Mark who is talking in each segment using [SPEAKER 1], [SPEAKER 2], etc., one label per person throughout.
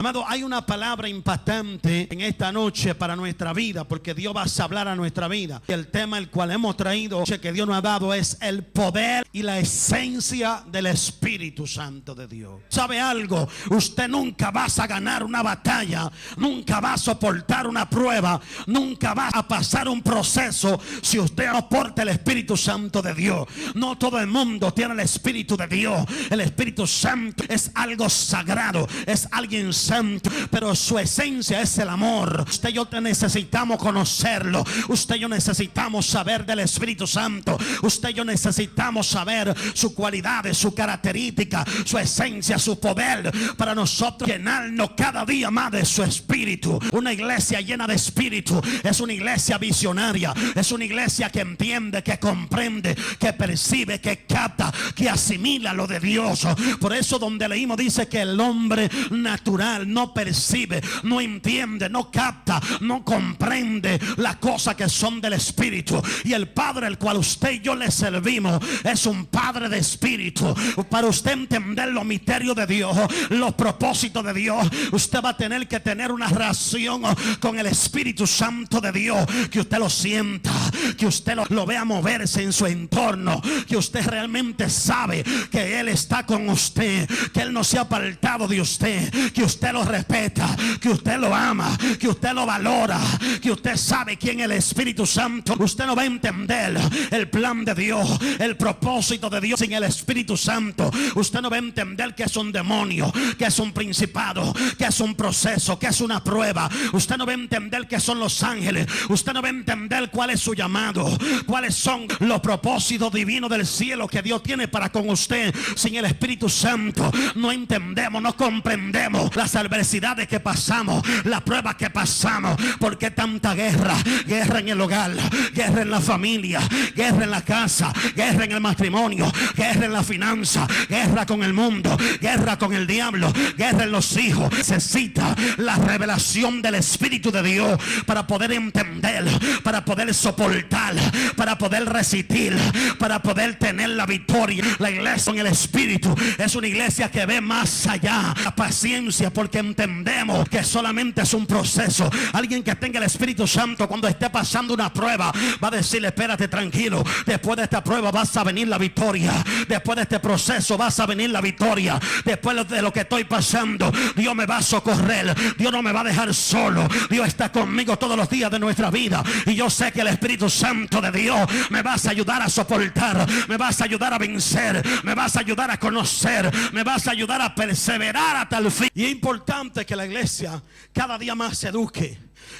[SPEAKER 1] Amado, hay una palabra impactante en esta noche para nuestra vida, porque Dios va a hablar a nuestra vida. El tema el cual hemos traído, que Dios nos ha dado, es el poder y la esencia del Espíritu Santo de Dios. ¿Sabe algo? Usted nunca va a ganar una batalla, nunca va a soportar una prueba, nunca va a pasar un proceso si usted no porta el Espíritu Santo de Dios. No todo el mundo tiene el Espíritu de Dios. El Espíritu Santo es algo sagrado, es alguien santo, pero su esencia es el amor. Usted y yo necesitamos conocerlo. Usted y yo necesitamos saber del Espíritu Santo. Usted y yo necesitamos saber sus cualidades, su característica, su esencia, su poder, para nosotros llenarnos cada día más de su Espíritu. Una iglesia llena de Espíritu es una iglesia visionaria, es una iglesia que entiende, que comprende, que percibe, que capta, que asimila lo de Dios. Por eso donde leímos dice que el hombre natural no percibe, no entiende, no capta, no comprende las cosas que son del Espíritu. Y el Padre al cual usted y yo le servimos es un Padre de Espíritu. Para usted entender los misterios de Dios, los propósitos de Dios, usted va a tener que tener una relación con el Espíritu Santo de Dios, que usted lo sienta, que usted lo vea moverse en su entorno, que usted realmente sabe que Él está con usted, que Él no se ha apartado de usted, que usted lo respeta, que usted lo ama, que usted lo valora, que usted sabe quién es el Espíritu Santo. Usted no va a entender el plan de Dios, el propósito de Dios sin el Espíritu Santo. Usted no va a entender que es un demonio, que es un principado, que es un proceso, que es una prueba. Usted no va a entender que son los ángeles. Usted no va a entender cuál es su llamado, cuáles son los propósitos divinos del cielo que Dios tiene para con usted. Sin el Espíritu Santo no entendemos, no comprendemos las adversidades que pasamos, las pruebas que pasamos. ¿Por qué tanta guerra? Guerra en el hogar, guerra en la familia, guerra en la casa, guerra en el matrimonio, guerra en la finanza, guerra con el mundo, guerra con el diablo, guerra en los hijos. Necesita la revelación del Espíritu de Dios para poder entender, para poder soportar, para poder resistir, para poder tener la victoria. La iglesia en el Espíritu es una iglesia que ve más allá, la paciencia, porque entendemos que solamente es un proceso. Alguien que tenga el Espíritu Santo, cuando esté pasando una prueba, va a decirle: espérate, tranquilo, después de esta prueba vas a venir la victoria, después de este proceso vas a venir la victoria, después de lo que estoy pasando Dios me va a socorrer, Dios no me va a dejar solo, Dios está conmigo todos los días de nuestra vida. Y yo sé que el Espíritu Santo de Dios me vas a ayudar a soportar, me vas a ayudar a vencer, me vas a ayudar a conocer, me vas a ayudar a perseverar hasta el fin. Y es importante que la iglesia cada día más se eduque,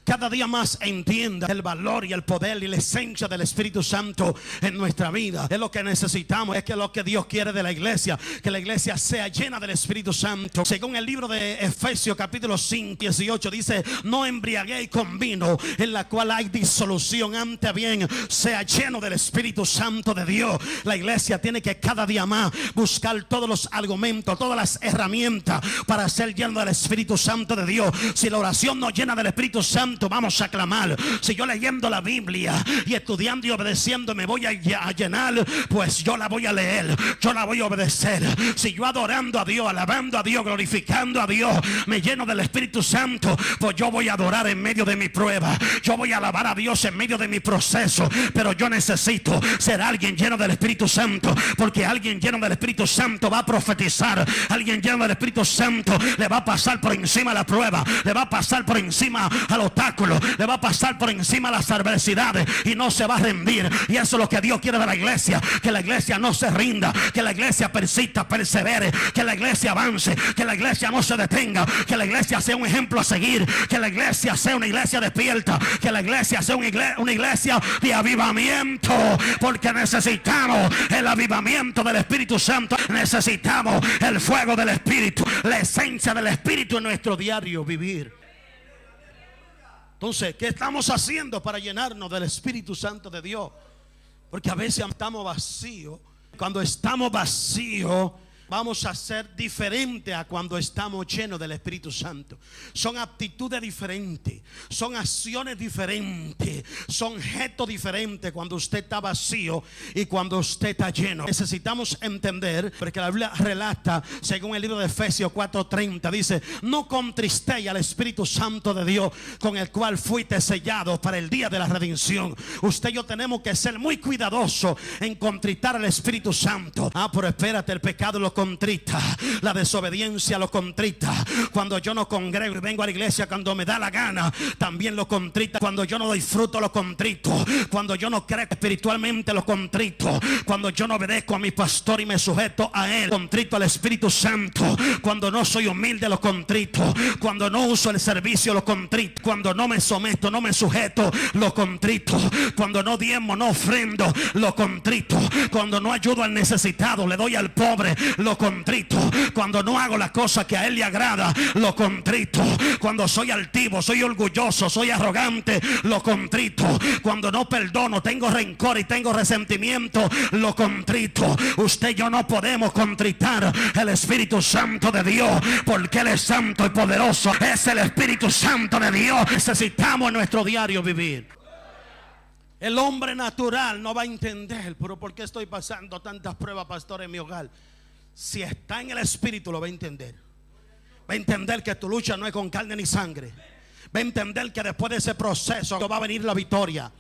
[SPEAKER 1] cada día más entienda el valor y el poder y la esencia del Espíritu Santo en nuestra vida. Es lo que necesitamos, es que lo que Dios quiere de la iglesia, que la iglesia sea llena del Espíritu Santo. Según el libro de Efesios capítulo 5, 18 dice: no embriaguéis con vino, en la cual hay disolución, antes bien sea lleno del Espíritu Santo de Dios. La iglesia tiene que cada día más buscar todos los argumentos, todas las herramientas para ser lleno del Espíritu Santo de Dios. Si la oración no llena del Espíritu Santo, vamos a clamar. Si yo leyendo la Biblia y estudiando y obedeciendo me voy a llenar, pues yo la voy a leer, yo la voy a obedecer. Si yo adorando a Dios, alabando a Dios, glorificando a Dios, me lleno del Espíritu Santo, pues yo voy a adorar en medio de mi prueba, yo voy a alabar a Dios en medio de mi proceso. Pero yo necesito ser alguien lleno del Espíritu Santo, porque alguien lleno del Espíritu Santo va a profetizar. Alguien lleno del Espíritu Santo le va a pasar por encima la prueba, le va a pasar por encima al obstáculo, le va a pasar por encima las adversidades y no se va a rendir. Y eso es lo que Dios quiere de la iglesia, que la iglesia no se rinda, que la iglesia persista, persevere, que la iglesia avance, que la iglesia no se detenga, que la iglesia sea un ejemplo a seguir, que la iglesia sea una iglesia despierta, que la iglesia sea una iglesia de avivamiento, porque necesitamos el avivamiento del Espíritu Santo, necesitamos el fuego del Espíritu, la esencia del Espíritu en nuestro diario vivir. Entonces, ¿qué estamos haciendo para llenarnos del Espíritu Santo de Dios? Porque a veces estamos vacíos. Cuando estamos vacíos, vamos a ser diferentes a cuando estamos llenos del Espíritu Santo. Son actitudes diferentes, son acciones diferentes, son gestos diferentes cuando usted está vacío y cuando usted está lleno. Necesitamos entender, porque la Biblia relata, según el libro de Efesios 4:30, dice: no contristéis al Espíritu Santo de Dios, con el cual fuiste sellados para el día de la redención. Usted y yo tenemos que ser muy cuidadosos en contristar al Espíritu Santo. Pero espérate, el pecado lo contrita, la desobediencia lo contrita. Cuando yo no congrego y vengo a la iglesia cuando me da la gana, también lo contrita. Cuando yo no doy fruto, lo contrito. Cuando yo no creo espiritualmente, lo contrito. Cuando yo no obedezco a mi pastor y me sujeto a él, contrito al Espíritu Santo. Cuando no soy humilde, lo contrito. Cuando no uso el servicio, lo contrito. Cuando no me someto, no me sujeto, lo contrito. Cuando no diezmo, no ofrendo, lo contrito. Cuando no ayudo al necesitado, le doy al pobre, lo contrito. Cuando no hago la cosa que a él le agrada, lo contrito. Cuando soy altivo, soy orgulloso, soy arrogante, lo contrito. Cuando no perdono, tengo rencor y tengo resentimiento, lo contrito. Usted y yo no podemos contritar el Espíritu Santo de Dios, porque Él es santo y poderoso. Es el Espíritu Santo de Dios. Necesitamos en nuestro diario vivir. El hombre natural no va a entender, pero ¿por qué estoy pasando tantas pruebas, pastor, en mi hogar? Si está en el Espíritu, lo va a entender. Va a entender que tu lucha no es con carne ni sangre. Va a entender que después de ese proceso va a venir la victoria.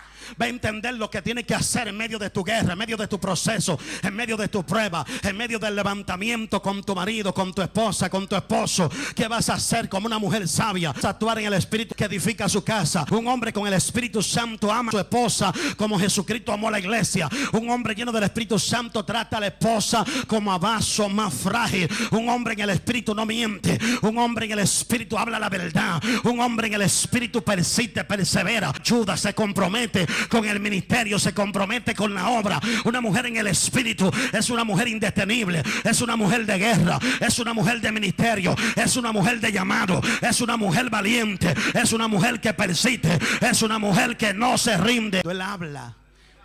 [SPEAKER 1] Va a entender lo que tiene que hacer en medio de tu guerra, en medio de tu proceso, en medio de tu prueba, en medio del levantamiento con tu marido, con tu esposa, con tu esposo. ¿Qué vas a hacer como una mujer sabia? Vas a actuar en el Espíritu que edifica su casa. Un hombre con el Espíritu Santo ama a su esposa como Jesucristo amó a la iglesia. Un hombre lleno del Espíritu Santo trata a la esposa como a vaso más frágil. Un hombre en el Espíritu no miente. Un hombre en el Espíritu habla la verdad. Un hombre en el Espíritu persiste, persevera, ayuda, se compromete con el ministerio, se compromete con la obra. Una mujer en el Espíritu es una mujer indetenible, es una mujer de guerra, es una mujer de ministerio, es una mujer de llamado, es una mujer valiente, es una mujer que persiste, es una mujer que no se rinde. Él habla.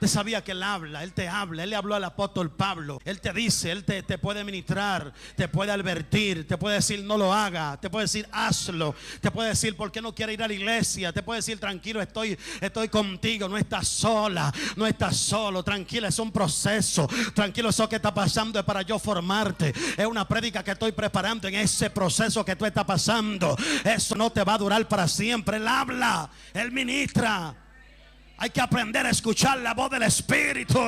[SPEAKER 1] Usted sabía que Él habla, Él te habla. Él le habló al apóstol Pablo. Él te dice, Él te puede ministrar, te puede advertir, te puede decir no lo haga, te puede decir hazlo, te puede decir por qué no quiere ir a la iglesia, te puede decir tranquilo, estoy contigo, no estás sola, no estás solo, tranquila, es un proceso, tranquilo, eso que está pasando es para yo formarte, es una prédica que estoy preparando en ese proceso que tú estás pasando. Eso no te va a durar para siempre. Él habla, Él ministra. Hay que aprender a escuchar la voz del Espíritu.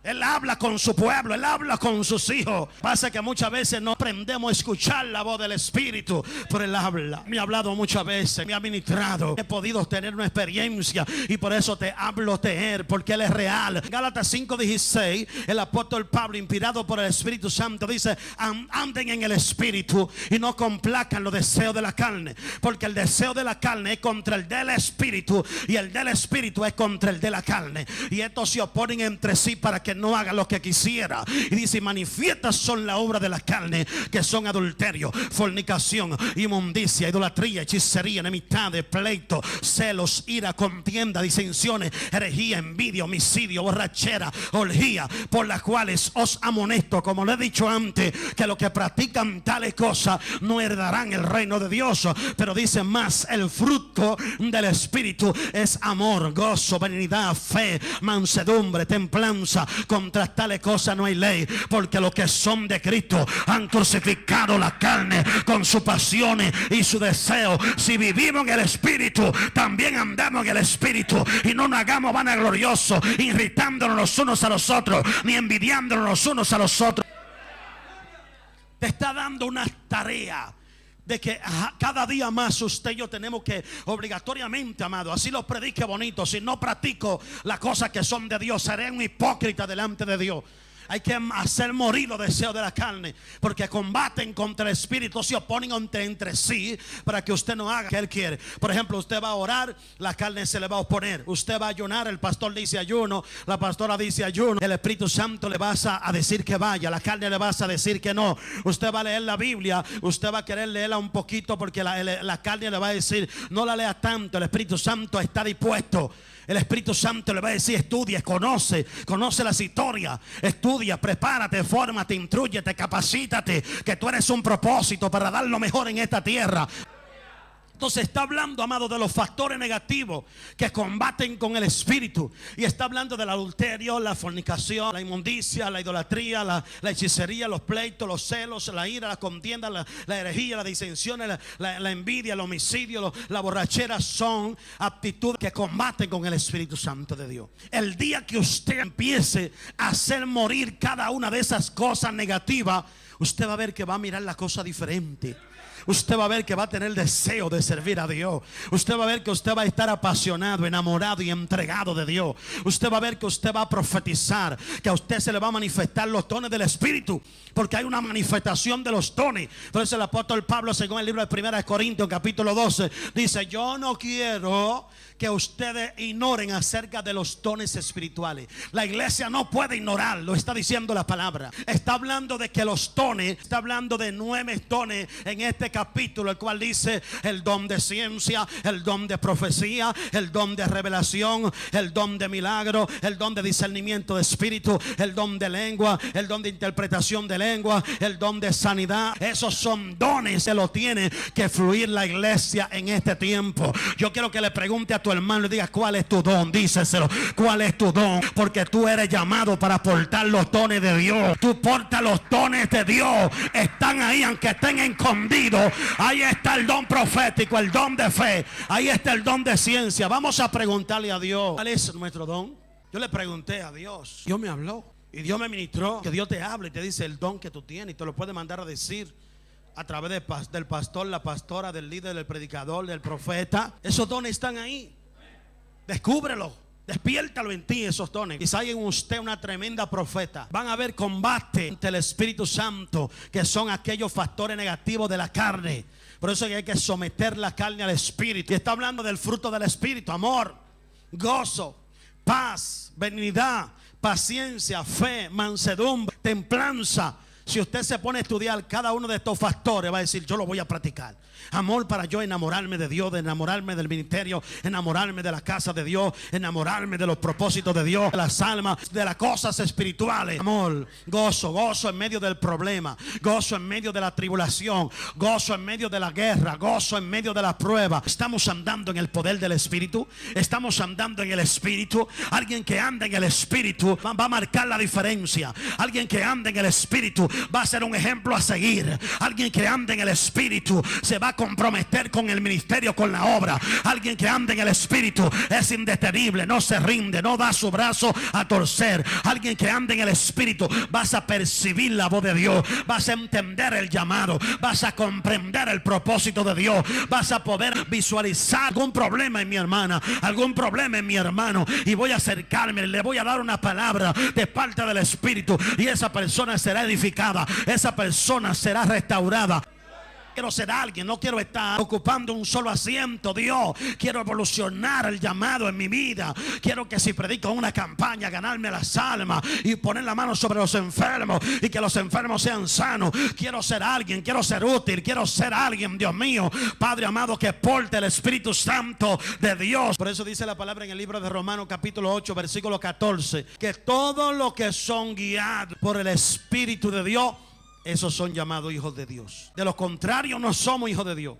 [SPEAKER 1] Él habla con su pueblo, Él habla con sus hijos. Pasa que muchas veces no aprendemos a escuchar la voz del Espíritu, pero Él habla. Me ha hablado muchas veces, me ha ministrado. He podido tener una experiencia y por eso te hablo de Él, porque Él es real. Gálatas 5:16, el apóstol Pablo, inspirado por el Espíritu Santo, dice: anden en el Espíritu y no complazcan los deseos de la carne, porque el deseo de la carne es contra el del Espíritu y el del Espíritu es contra el de la carne, y estos se oponen entre sí para que no haga lo que quisiera. Y dice: manifiestas son la obra de la carne, que son adulterio, fornicación, inmundicia, idolatría, hechicería, enemistades, pleito, celos, ira, contienda, disensiones, herejía, envidia, homicidio, borrachera, orgía, por las cuales os amonesto, como le he dicho antes, que los que practican tales cosas no heredarán el reino de Dios. Pero dice más: el fruto del Espíritu es amor, gozo, benignidad, fe, mansedumbre, templanza. Contra tales cosas no hay ley, porque los que son de Cristo han crucificado la carne con sus pasiones y su deseo. Si vivimos en el Espíritu, también andamos en el Espíritu, y no nos hagamos vanagloriosos, irritándonos los unos a los otros, ni envidiándonos los unos a los otros. Te está dando una tarea de que cada día más usted y yo tenemos que obligatoriamente, amado, así lo predique bonito, si no practico las cosas que son de Dios, seré un hipócrita delante de Dios. Hay que hacer morir los deseos de la carne, porque combaten contra el Espíritu, se oponen entre sí para que usted no haga lo que Él quiere. Por ejemplo, usted va a orar, la carne se le va a oponer. Usted va a ayunar, el pastor dice ayuno, la pastora dice ayuno, el Espíritu Santo le vas a decir que vaya, la carne le vas a decir que no. Usted va a leer la Biblia, usted va a querer leerla un poquito, porque la carne le va a decir no la lea tanto. El Espíritu Santo está dispuesto. El Espíritu Santo le va a decir estudia, conoce las historias, estudia estudia, prepárate, fórmate, instrúyete, capacítate, que tú eres un propósito para dar lo mejor en esta tierra. Entonces está hablando, amado, de los factores negativos que combaten con el espíritu. Y está hablando del adulterio, la fornicación, la inmundicia, la idolatría, la hechicería, los pleitos, los celos, la ira, la contienda, la herejía, la disensión, la envidia, el homicidio, la borrachera. Son aptitudes que combaten con el Espíritu Santo de Dios. El día que usted empiece a hacer morir cada una de esas cosas negativas, usted va a ver que va a mirar la cosa diferente. Usted va a ver que va a tener deseo de servir a Dios. Usted va a ver que usted va a estar apasionado, enamorado y entregado de Dios. Usted va a ver que usted va a profetizar, que a usted se le va a manifestar los dones del Espíritu, porque hay una manifestación de los dones. Entonces el apóstol Pablo, según el libro de 1 Corintios capítulo 12, dice: yo no quiero que ustedes ignoren acerca de los dones espirituales. La iglesia no puede ignorar, lo está diciendo la palabra. Está hablando de que los dones, está hablando de 9 dones en este capítulo, el cual dice el don de ciencia, el don de profecía, el don de revelación, el don de milagro, el don de discernimiento de espíritu, el don de lengua, el don de interpretación de lengua, el don de sanidad. Esos son dones que lo tiene que fluir la iglesia en este tiempo. Yo quiero que le pregunte a tu hermano y diga: ¿cuál es tu don? Díselo, ¿cuál es tu don? Porque tú eres llamado para portar los dones de Dios. Tú portas los dones de Dios. Están ahí, aunque estén escondidos. Ahí está el don profético, el don de fe. Ahí está el don de ciencia. Vamos a preguntarle a Dios: ¿cuál es nuestro don? Yo le pregunté a Dios. Dios me habló y Dios me ministró. Que Dios te hable y te dice el don que tú tienes, y te lo puede mandar a decir a través del pastor, la pastora, del líder, del predicador, del profeta. Esos dones están ahí. Descúbrelo, despiértalo en ti, esos dones. Quizá hay en usted una tremenda profeta. Van a haber combate ante el Espíritu Santo, que son aquellos factores negativos de la carne. Por eso hay que someter la carne al Espíritu. Y está hablando del fruto del Espíritu: amor, gozo, paz, benignidad, paciencia, fe, mansedumbre, templanza. Si usted se pone a estudiar cada uno de estos factores, va a decir: yo lo voy a practicar. Amor, para yo enamorarme de Dios, de enamorarme del ministerio, enamorarme de la casa de Dios, enamorarme de los propósitos de Dios, de las almas, de las cosas espirituales. Amor, gozo, gozo en medio del problema, gozo en medio de la tribulación, gozo en medio de la guerra, gozo en medio de la prueba. Estamos andando en el poder del Espíritu. Estamos andando en el Espíritu. Alguien que anda en el Espíritu va a marcar la diferencia. Alguien que anda en el Espíritu va a ser un ejemplo a seguir. Alguien que anda en el Espíritu se va a comprometer con el ministerio, con la obra. Alguien que anda en el Espíritu es indetenible, no se rinde, no da su brazo a torcer. Alguien que anda en el Espíritu, vas a percibir la voz de Dios, vas a entender el llamado, vas a comprender el propósito de Dios, vas a poder visualizar algún problema en mi hermana, algún problema en mi hermano, y voy a acercarme, le voy a dar una palabra de parte del Espíritu, y esa persona será edificada, esa persona será restaurada. Quiero ser alguien, no quiero estar ocupando un solo asiento. Dios, quiero evolucionar el llamado en mi vida. Quiero que si predico una campaña, ganarme las almas y poner la mano sobre los enfermos y que los enfermos sean sanos. Quiero ser alguien, quiero ser útil, quiero ser alguien, Dios mío, Padre amado, que porte el Espíritu Santo de Dios. Por eso dice la palabra en el libro de Romanos capítulo 8 versículo 14, que todos los que son guiados por el Espíritu de Dios, esos son llamados hijos de Dios. De lo contrario, no somos hijos de Dios.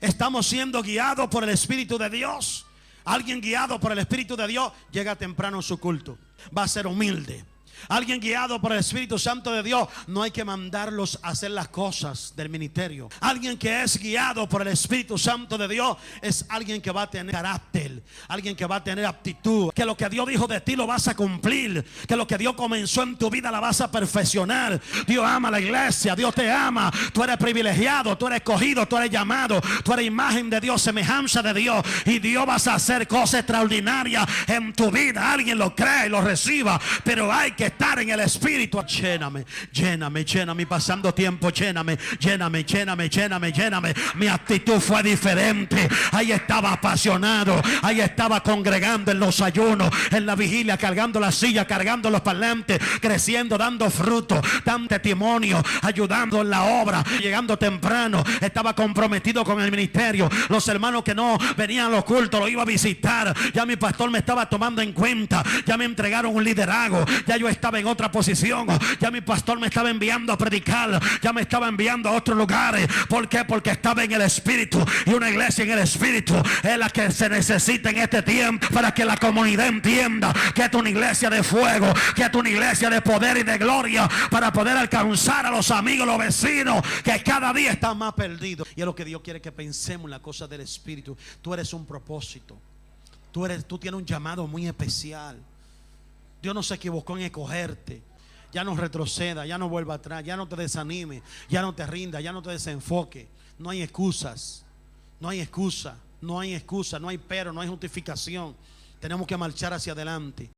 [SPEAKER 1] Estamos siendo guiados por el Espíritu de Dios. Alguien guiado por el Espíritu de Dios llega temprano a su culto, va a ser humilde. Alguien guiado por el Espíritu Santo de Dios, no hay que mandarlos a hacer las cosas del ministerio. Alguien que es guiado por el Espíritu Santo de Dios es alguien que va a tener carácter, alguien que va a tener aptitud, que lo que Dios dijo de ti lo vas a cumplir, que lo que Dios comenzó en tu vida la vas a perfeccionar. Dios ama a la iglesia, Dios te ama, tú eres privilegiado, tú eres escogido, tú eres llamado, tú eres imagen de Dios, semejanza de Dios, y Dios vas a hacer cosas extraordinarias en tu vida. Alguien lo cree y lo reciba, pero hay que estar en el Espíritu. Lléname, lléname, lléname, pasando tiempo, lléname, lléname, lléname, lléname, lléname. Mi actitud fue diferente. Ahí estaba apasionado, ahí estaba congregando en los ayunos, en la vigilia, cargando la silla, cargando los parlantes, creciendo, dando fruto, dando testimonio, ayudando en la obra, llegando temprano. Estaba comprometido con el ministerio. Los hermanos que no venían a los cultos lo iba a visitar. Ya mi pastor me estaba tomando en cuenta, ya me entregaron un liderazgo, ya yo estaba en otra posición, ya mi pastor me estaba enviando a predicar, ya me estaba enviando a otros lugares. ¿Por qué? Porque estaba en el Espíritu, y una iglesia en el Espíritu es la que se necesita en este tiempo, para que la comunidad entienda que es una iglesia de fuego, que es una iglesia de poder y de gloria, para poder alcanzar a los amigos, los vecinos que cada día están más perdidos. Y es lo que Dios quiere, que pensemos en la cosa del Espíritu. Tú eres un propósito, tú tienes un llamado muy especial. Dios no se equivocó en escogerte. Ya no retroceda, ya no vuelva atrás, ya no te desanime, ya no te rinda, ya no te desenfoque. No hay excusas, no hay excusa, no hay excusa, no hay pero, no hay justificación. Tenemos que marchar hacia adelante.